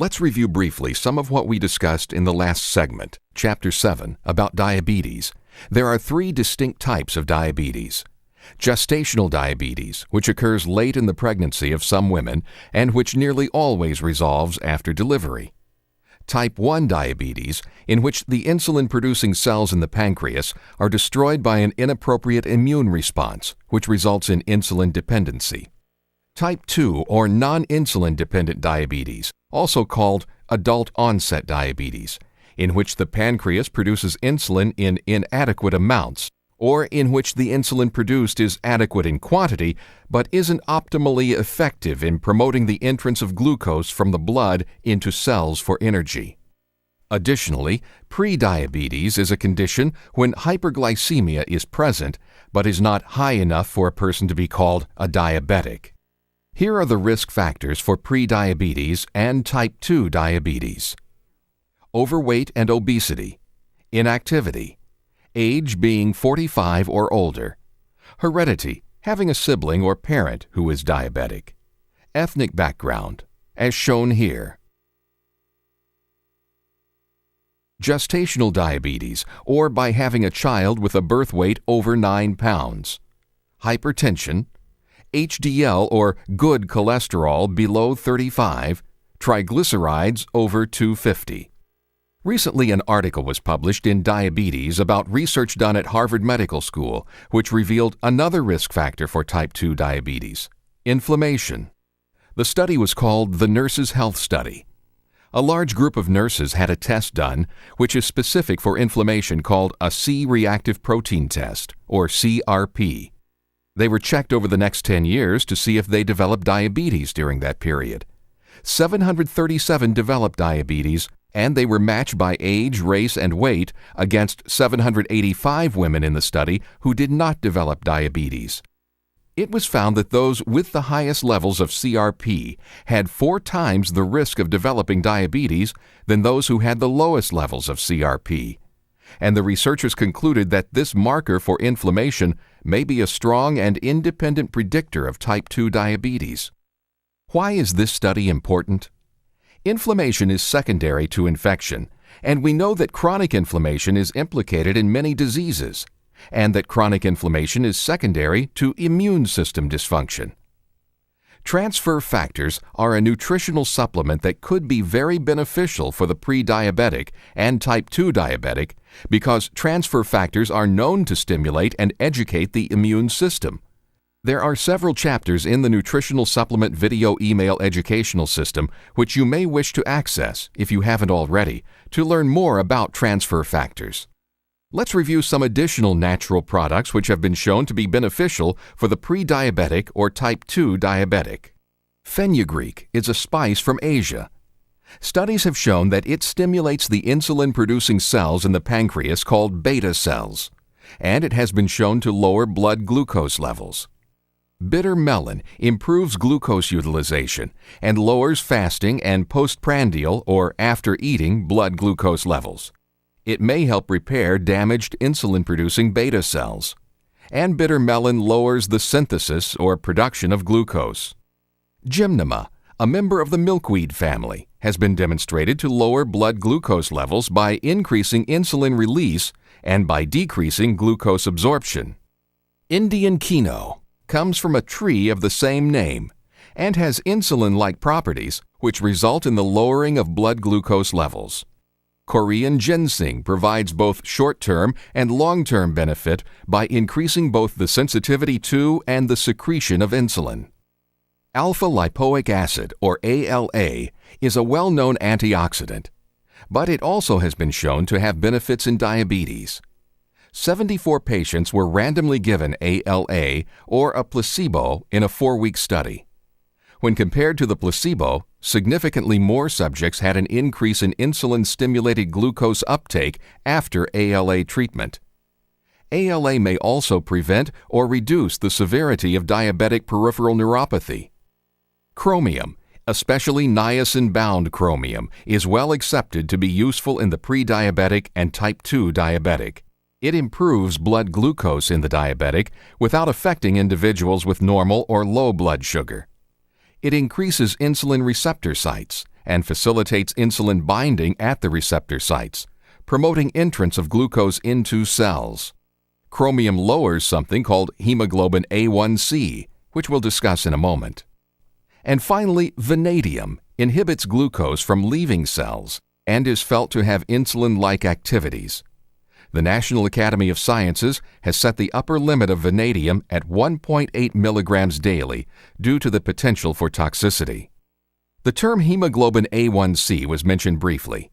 Let's review briefly some of what we discussed in the last segment, Chapter 7, about diabetes. There are 3 distinct types of diabetes. Gestational diabetes, which occurs late in the pregnancy of some women and which nearly always resolves after delivery. Type 1 diabetes, in which the insulin-producing cells in the pancreas are destroyed by an inappropriate immune response, which results in insulin dependency. Type 2 or non-insulin dependent diabetes, also called adult-onset diabetes, in which the pancreas produces insulin in inadequate amounts, or in which the insulin produced is adequate in quantity but isn't optimally effective in promoting the entrance of glucose from the blood into cells for energy. Additionally, prediabetes is a condition when hyperglycemia is present but is not high enough for a person to be called a diabetic. Here are the risk factors for prediabetes and type 2 diabetes. Overweight and obesity, inactivity, age being 45 or older, heredity, having a sibling or parent who is diabetic, ethnic background, as shown here. Gestational diabetes, or by having a child with a birth weight over 9 pounds, hypertension, HDL or good cholesterol below 35, triglycerides over 250. Recently, an article was published in Diabetes about research done at Harvard Medical School, which revealed another risk factor for type 2 diabetes: inflammation. The study was called the Nurses' Health Study. A large group of nurses had a test done, which is specific for inflammation, called a C-reactive protein test, or CRP. They were checked over the next 10 years to see if they developed diabetes during that period. 737 developed diabetes, and they were matched by age, race, and weight against 785 women in the study who did not develop diabetes. It was found that those with the highest levels of CRP had 4 times the risk of developing diabetes than those who had the lowest levels of CRP. And the researchers concluded that this marker for inflammation may be a strong and independent predictor of type 2 diabetes. Why is this study important? Inflammation is secondary to infection, and we know that chronic inflammation is implicated in many diseases, and that chronic inflammation is secondary to immune system dysfunction. Transfer factors are a nutritional supplement that could be very beneficial for the pre-diabetic and type 2 diabetic because transfer factors are known to stimulate and educate the immune system. There are several chapters in the Nutritional Supplement Video Email Educational System which you may wish to access, if you haven't already, to learn more about transfer factors. Let's review some additional natural products which have been shown to be beneficial for the pre-diabetic or type 2 diabetic. Fenugreek is a spice from Asia. Studies have shown that it stimulates the insulin-producing cells in the pancreas called beta cells, and it has been shown to lower blood glucose levels. Bitter melon improves glucose utilization and lowers fasting and postprandial or after-eating blood glucose levels. It may help repair damaged insulin-producing beta cells. And bitter melon lowers the synthesis or production of glucose. Gymnema, a member of the milkweed family, has been demonstrated to lower blood glucose levels by increasing insulin release and by decreasing glucose absorption. Indian quinoa comes from a tree of the same name and has insulin-like properties which result in the lowering of blood glucose levels. Korean ginseng provides both short-term and long-term benefit by increasing both the sensitivity to and the secretion of insulin. Alpha-lipoic acid, or ALA, is a well-known antioxidant, but it also has been shown to have benefits in diabetes. 74 patients were randomly given ALA or a placebo in a 4-week study. When compared to the placebo, significantly more subjects had an increase in insulin-stimulated glucose uptake after ALA treatment. ALA may also prevent or reduce the severity of diabetic peripheral neuropathy. Chromium, especially niacin-bound chromium, is well accepted to be useful in the pre-diabetic and type 2 diabetic. It improves blood glucose in the diabetic without affecting individuals with normal or low blood sugar. It increases insulin receptor sites and facilitates insulin binding at the receptor sites, promoting entrance of glucose into cells. Chromium lowers something called hemoglobin A1C, which we'll discuss in a moment. And finally, vanadium inhibits glucose from leaving cells and is felt to have insulin-like activities. The National Academy of Sciences has set the upper limit of vanadium at 1.8 milligrams daily due to the potential for toxicity. The term hemoglobin A1C was mentioned briefly.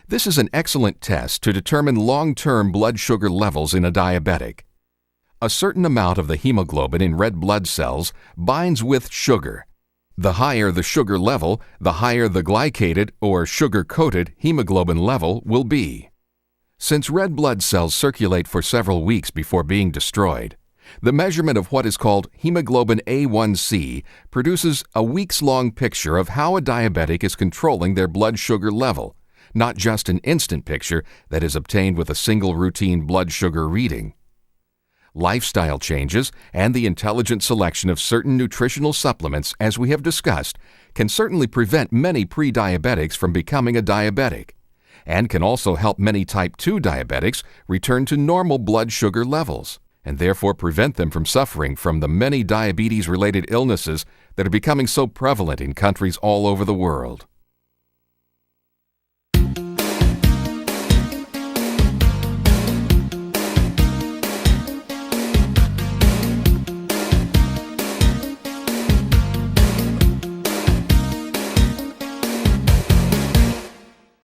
This is an excellent test to determine long-term blood sugar levels in a diabetic. A certain amount of the hemoglobin in red blood cells binds with sugar. The higher the sugar level, the higher the glycated or sugar-coated hemoglobin level will be. Since red blood cells circulate for several weeks before being destroyed, the measurement of what is called hemoglobin A1C produces a weeks-long picture of how a diabetic is controlling their blood sugar level, not just an instant picture that is obtained with a single routine blood sugar reading. Lifestyle changes and the intelligent selection of certain nutritional supplements, as we have discussed, can certainly prevent many pre-diabetics from becoming a diabetic, and can also help many type 2 diabetics return to normal blood sugar levels, and therefore prevent them from suffering from the many diabetes-related illnesses that are becoming so prevalent in countries all over the world.